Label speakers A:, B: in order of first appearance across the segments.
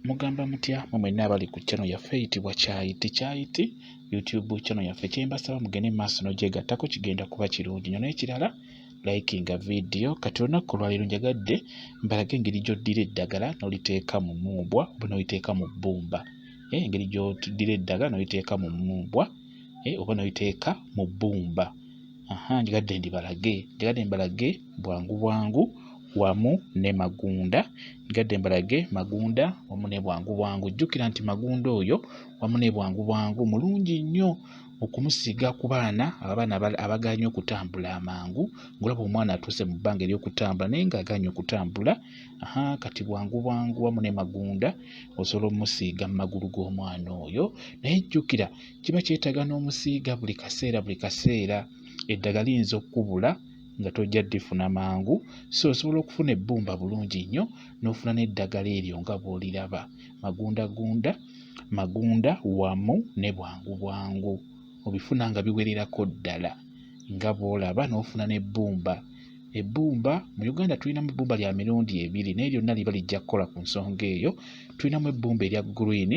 A: Mugamba mutya mwenna abali ku channel yaffe eyitibwa Kyayiti YouTube channel yaffe. Kyembasaba mugende maaso n'ogyegattako kigenda kuba kirungi nnyo. N'ekirala likinga video. Kati olunaku lwaleero njagadde mbalage engeri gy'oddira eddagala n'oliteeka mu mumbwa oba n'oliteeka mu bbumba. Engeri gy'oddira eddagala n'oliteeka mu mumbwa oba n'oliteeka mu bbumba. Njagadde mbalage bwangu bwangu wamu ne magunda. Njagadde mbalage magunda wamu ne bwangu bwangu. Jjukira nti magunda oyo wamu ne bwangu bwangu mulungi nnyo okumusiiga ku baana abaganya okutambula amangu. Ng'olaba omwana atuuse mu bbanga ery'okutambula naye ng'aganya okutambula. Kati bwangu bwangu wamu ne magunda osobola omusiiga mu magulu g'omwana oyo. Naye jjukira kiba kyetaaga n'omusiiga buli kaseera. Eddagala liyinza okkubula nga tojja ddifuna mangu, so osobola okufuna ebbumba bulungi nnyo n'ofuna n'eddagala eryo nga bw'oliraba. Magunda wamu ne bwangu bwangu obifuna nga biwererako ddala nga bw'olaba, n'ofuna n'ebbumba. Ebbumba mu Uganda tulinamu ebbumba lya mirundi ebiri naye lyonna liba lijja kukola ku nsonga eyo. Tulinamu ebbumba erya green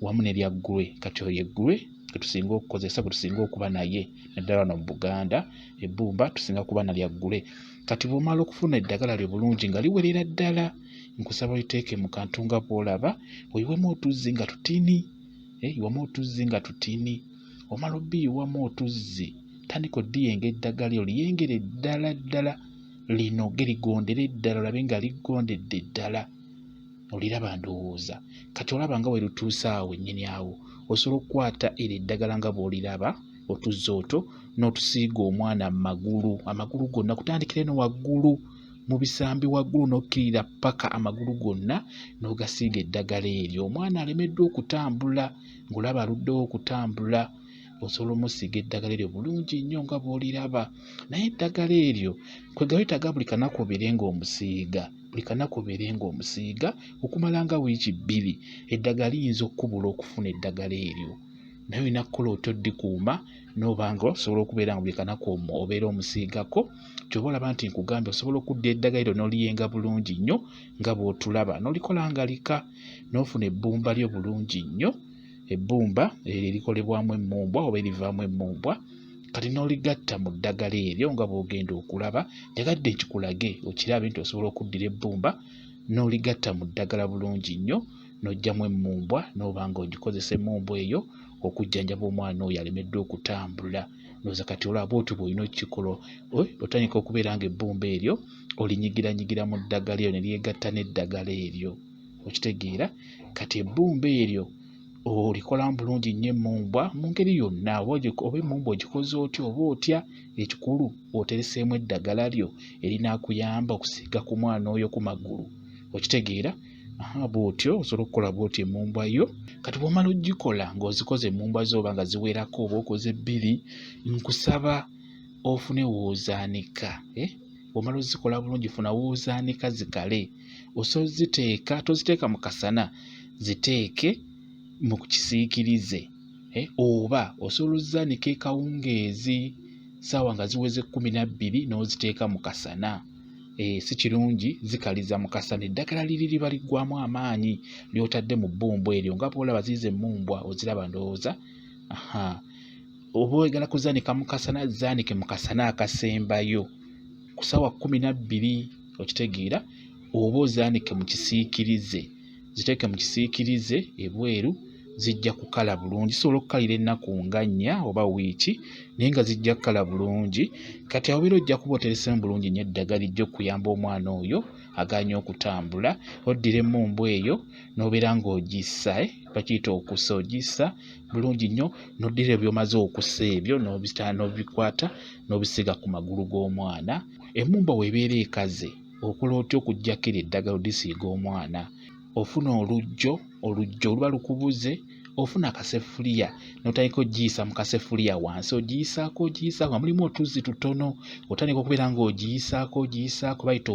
A: wamu n'erya grey. Kati oyo grey tusinga okukozesa gwe tusinga okuba naye naddala wano mu Buganda. Ebbumba tusinga kuba nalya grey. Kati bw'omala okufuna eddagala lyo bulungi nga liwerera ddala, nkusaba oliteeke mu kantu nga bw'olaba, oyiwemu otuzzi nga tutini. Omala obbiyiwamu otuzzi, tandika oddiyenga eddagala lyo liyengere ddala linoge ligondere ddala, olabe nga ligondedde ddala. Oliraba ndowooza. Kati olaba nga werutuuse awo wennyini awo, osobola okukwata eryo eddagala nga bw'oliraba otuzzi otwo n'otusiiga omwana amagulu gonna, kutandikira eno waggulu mu bisambi waggulu n'okkirira paka amagulu gonna n'ogasiiga eddagala eryo. Omwana alemeddwa okutambula, ng'olaba aluddewo okutambula, osobola omusiiga eddagala eryo bulungi nnyo nga bw'oliraba. Naye eddagala eryo kwegaba etaaga buli kanaku obeerenga omusiiga okumala nga wiiki 2. Eddagala liyinza okkubula okufuna eddagala eryo, naye olina kukola otyo oddikuuma n'obanga osobola okubeera nga buli kanaku obeera omusiigako. Ky'oba olaba nti nkugambye osobola okudda eddagala eryo n'oliyenga bulungi nnyo nga bw'otulaba, n'olikola nga lika, n'ofuna ebbumba lyo bulungi nnyo. Ebbumba erikolebwamu emmumbwa oba erivaamu emmumbwa. Kati n'oligatta mu ddagala eryo nga bw'ogenda okulaba. Njagadde kikulage okirabe nti osobola okuddira ebbumba n'oligatta mu ddagala bulungi nnyo n'oggyamu emmumbwa, n'oba nga ogikozesa emmumbwa eyo okujjanjaba omwana oyo alemeddwa okutambula. Ndowooza kati olaba otyo bw'olina okukikola, otandika okubeera nga ebbumba eryo olinyigiranyigira mu ddagala eryo ne lyegatta n'eddagala eryo. Okitegeera? Kati ebbumba eryo olikolamu bulungi nnyo emmumbwa mu ngeri yonna, oba emmumbwa ogikoze otya oba otya, ekikulu otereseemu eddagala lyo erinaakuyamba okusiiga ku mwana oyo ku magulu. Okitegeera? Bw'otyo osobola okukola bw'otyo emmumbwa yo. Kati bw'omala ogikola ng'ozikoze emmumbwa zo oba nga ziwerako oba okoze 2, nkusaba ofune w'ozaanika. Bw'omala ozikola bulungi funa w'ozaanika zikale. Osobola ziteeka, toziteeka mu kasana, ziteeke mu kisiikirize, oba osobola ozzaanika ekawungeezi ssaawa nga ziweze 12 n'oziteeka mu kasana. Si kirungi zikaliza mu kasana, eddagala liri liba liggwamu amaanyi ly'otadde mu bbumba eryo nga bw'olaba ziizo emmumbwa oziraba ndowooza. Oba oyagala kuzaanika mu kasana, zaanike mu kasana akasembayo ku ssaawa 12. Okitegeera? Oba ozaanike mu kisiikirize, ziteeke mu kisiikirize ebweru, zijja kukala bulungi. Zisobola okukalira ennaku nga 4 oba wiiki naye nga zijja kukala bulungi. Kati awo beera ojja kuba oteresemu bulungi nnyo eddagala lijja okuyamba omwana oyo aganya okutambula. Oddira emmumbwa eyo n'obeera ng'ogissa, bakiyita okussa, ogissa bulungi nnyo n'oddira ebyomaze okussa ebyo n'obikwata n'obisiga ku magulu g'omwana. Emmumbwa weebeera ekaze okola otya okuggyako eryo eddagala odisiiga omwana? Ofuna olujjo oluba lukubuze, ofuna akasefuliya n'otandika ogiyisa mu kasefuliya wansi, ogiyisaako nga mulimu otuzzi tutono. Otandika okubeera ng'ogiyisaako bayita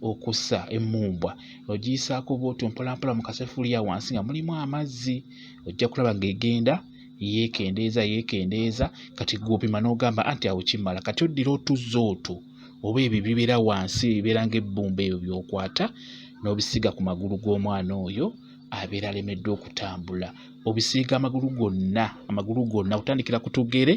A: okussa emmumbwa. Ogiyisaako bw'otyo mpolampola mu kasefuliya wansi nga mulimu amazzi. Ojja kulaba ng'egenda yeekendeeza. Kati gw'opima n'ogamba anti awo kimala. Kati oddira otuzzi otwo oba ebyo bibeera wansi, bibeera ng'ebbumba ebyo by'okwata n'obisiiga ku magulu g'omwana oyo abeera alemeddwa okutambula. Obisiiga amagulu gonna okutandikira ku tugere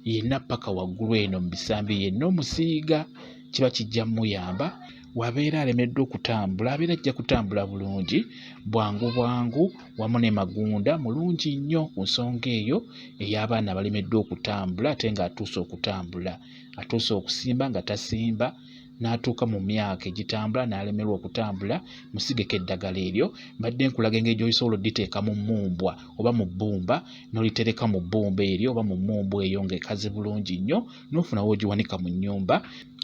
A: yenna paka waggulu eno mu bisambi yenna omusiiga. Kiba kijja mmuyamba wabeera alemeddwa okutambula, abeera ajja kutambula bulungi bwangu wamu ne magunda mulungi nnyo ku nsonga eyo ey'abaana abalemeddwa okutambula ate ng'atuuse okutambula, atuuse okusimba nga tasimba, n'atuuka mu myaka egitambula n'alemerwa okutambula, musigeko eddagala eryo. Mbadde nkulaga engeri gy'osobola odditeeka mu mmumbwa oba mu bbumba, n'olitereka mu bbumba eryo oba mu mmumbwa eyo ng'ekaze bulungi nnyo, n'ofuna w'ogiwanika mu nnyumba.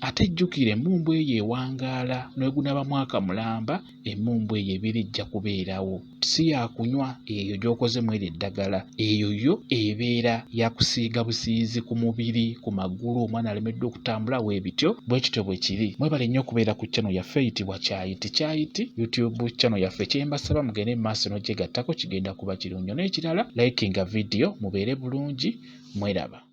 A: Ate jjukira emmumbwa eyo ewangaala n'egunaaba mwaka mulamba, emmumbwa eyo ebeera ejja kubeerawo, si yakunywa eyo gy'okoze mu eryo eddagala. Eyo yo ebeera yakusiiga busiizi ku mubiri, ku magulu, omwana alemeddwa okutambula weebityo. Bwe kityo bwe kiri. Mwebale nnyo okubeera ku channel yaffe eyitibwa Kyayiti YouTube channel yaffe. Kyembasaba mugende mu maaso n'ogyegattako, kigenda kuba kirungi. N'ekirala likinga video, mubeere bulungi, mweraba.